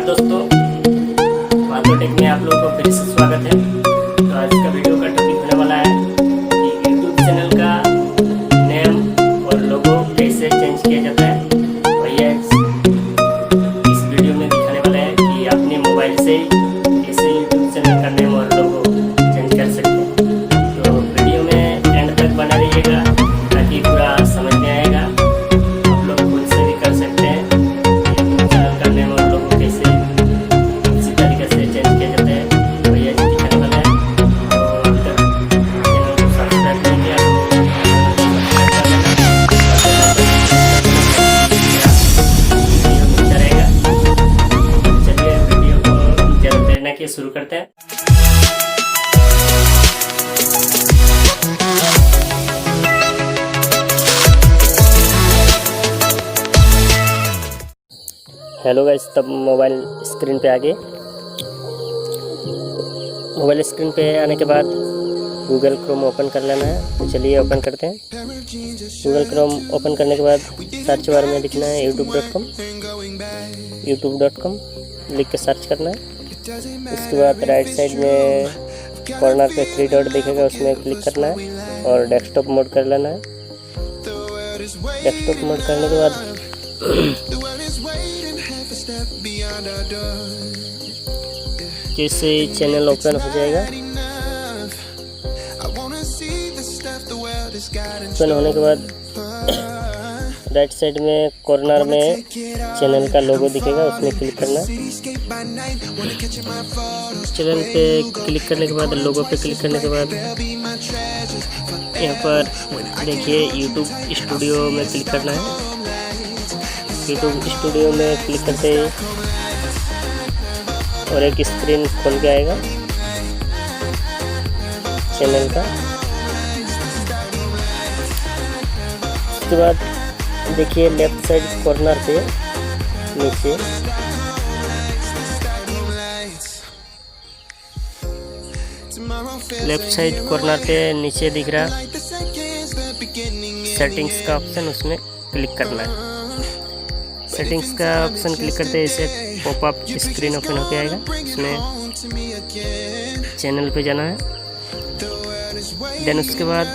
दोस्तों, मातो टेक में आप लोगों को फिर से स्वागत है। तो आज का वीडियो का टॉपिक होने वाला है कि YouTube चैनल का नेम और लोगो कैसे चेंज किया जाता है। भैया इस वीडियो में दिखाने वाला है कि अपने मोबाइल से कैसे YouTube चैनल का नेम और लोगो चेंज कर सकते हैं। तो वीडियो में एंड तक बना रहिएगा ताकि पूरा समझ में आएगा। आप लोग खुद से भी कर सकते हैं YouTube चैनल का नेम और लोगो कैसे इसी तरीके से चेंज किया जाता है। भैया जी दिखाने वाला है। तो अब तक चैनल को सब्सक्राइब नहीं किया तो सब्सक्राइब कर लेना। वीडियो मिलता रहेगा। चलिए वीडियो को ज़्यादा देर न किए शुरू करते हैं। हेलो गाइस, तब मोबाइल स्क्रीन पे आ गए। मोबाइल स्क्रीन पे आने के बाद गूगल क्रोम ओपन कर लेना है। तो चलिए ओपन करते हैं। गूगल क्रोम ओपन करने के बाद सर्च बार में लिखना है youtube.com लिख के सर्च करना है। उसके बाद राइट साइड में कॉर्नर पे 3 डॉट दिखेगा, उसमें क्लिक करना है और डेस्कटॉप मोड कर लेना है। डेस्कटॉप मोड करने के बाद जैसे चैनल ओपन हो जाएगा, ओपन होने के बाद राइट साइड में कॉर्नर में चैनल का लोगो दिखेगा, उसमें क्लिक करना। चैनल पे क्लिक करने के बाद लोगो पे क्लिक करने के बाद यहाँ पर देखिए YouTube स्टूडियो में क्लिक करना है। YouTube स्टूडियो में क्लिक करते ही और एक स्क्रीन खोल के आएगा चैनल का। उसके बाद देखिए लेफ्ट साइड कॉर्नर पे नीचे दिख रहा सेटिंग्स का ऑप्शन, उसमें क्लिक करना है। सेटिंग्स का ऑप्शन क्लिक करते हैं इसे पॉपअप स्क्रीन ओपन होकर आएगा। इसमें चैनल पे जाना है। देन उसके बाद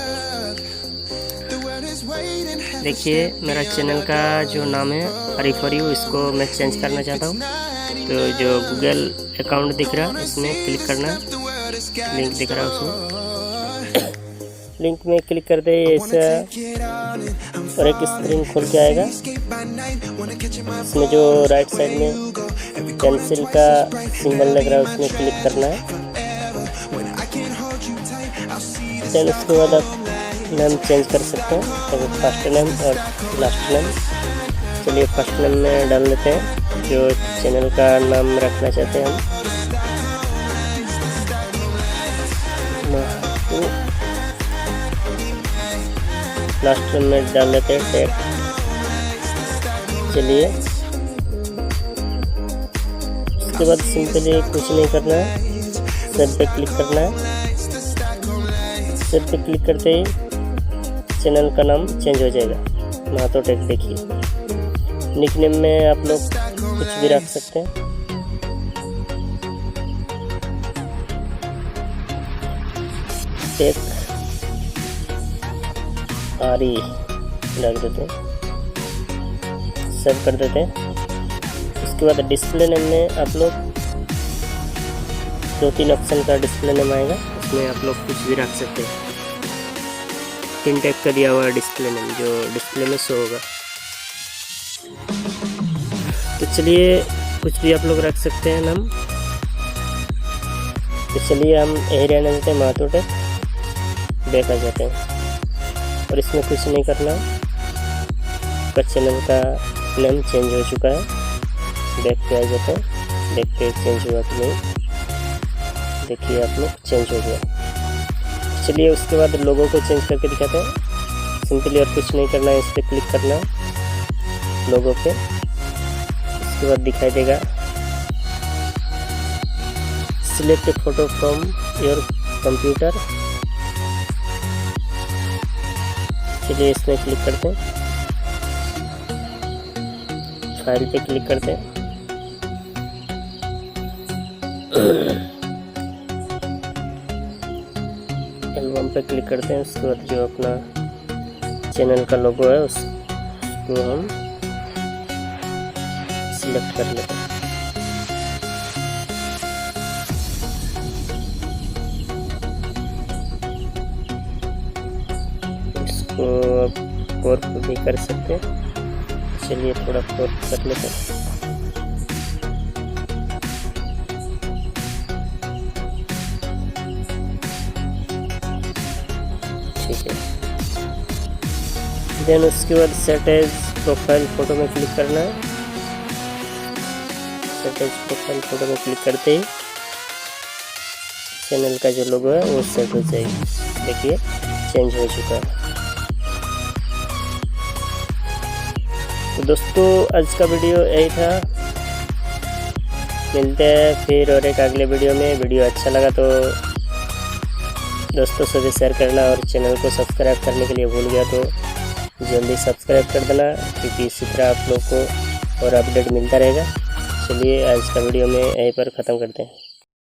देखिए मेरा चैनल का जो नाम है आरिफ फॉर यू, इसको मैं चेंज करना चाहता हूँ। तो जो गूगल अकाउंट दिख रहा है इसमें क्लिक करना है। लिंक दिख रहा है उसमें लिंक में क्लिक करते ही ऐसा और एक स्क्रीन खोल के आएगा। इसमें जो राइट साइड में पेंसिल का सिंबल लग रहा है उसमें क्लिक करना है। देन उसके बाद आप नाम चेंज कर सकते हैं, तो फर्स्ट नेम और लास्ट नेम। चलिए फर्स्ट नेम में डाल लेते हैं जो चैनल का नाम रखना चाहते हैं हम। लास्ट में डाल लेते हैं टैग। चलिए उसके बाद सिंपली कुछ नहीं करना है, सेव पे क्लिक करना है। सेव पे क्लिक करते ही चैनल का नाम चेंज हो जाएगा, महातो टेक। देखिए निकनेम में आप लोग कुछ भी रख सकते हैं। टेक आरी डाल देते हैं, सेव कर देते हैं। उसके बाद डिस्प्ले नेम में आप लोग 2-3 ऑप्शन का डिस्प्ले नेम आएगा, उसमें आप लोग कुछ भी रख सकते हैं। पिन टैग का दिया हुआ डिस्प्ले नेम जो डिस्प्ले में शो होगा। तो चलिए कुछ भी आप लोग रख सकते हैं नाम। तो चलिए हम यही रहने देते हैं, महातो टेक। बैक आ जाते हैं और इसमें कुछ नहीं करना। आपका चैनल का नेम चेंज हो चुका है। बैक पे आ जाते हैं, बैक पे चेंज हुआ कि नहीं देखिए आप लोग चेंज हो गया। चलिए उसके बाद लोगो को चेंज करके दिखाते हैं। सिंपली और कुछ नहीं करना है, इस पर क्लिक करना है लोगो पे। उसके बाद दिखाई देगा select A photo from your computer. चलिए इसमें क्लिक करते हैं, फाइल पे क्लिक करते हैं। एल्बम पे क्लिक करते हैं। उसके बाद जो अपना चैनल का लोगो है उसको हम सिलेक्ट कर लेते हैं। इसको फोर्क भी कर सकते हैं। चलिए थोड़ा फोर्क कर लेते हैं। ठीक है। देन उसके बाद सेट एज प्रोफाइल फ़ोटो में क्लिक करना है। सेट एज प्रोफाइल फ़ोटो में क्लिक करते ही चैनल का जो लोगो है वो सेट हो जाएगी। देखिए चेंज हो चुका है। तो दोस्तों आज का वीडियो यही था। मिलते हैं फिर और एक अगले वीडियो में। वीडियो अच्छा लगा तो दोस्तों से भी शेयर करना और चैनल को सब्सक्राइब करने के लिए भूल गया तो जल्दी सब्सक्राइब कर देना, क्योंकि इसी तरह आप लोग को और अपडेट मिलता रहेगा। चलिए आज का वीडियो में यहीं पर ख़त्म करते हैं।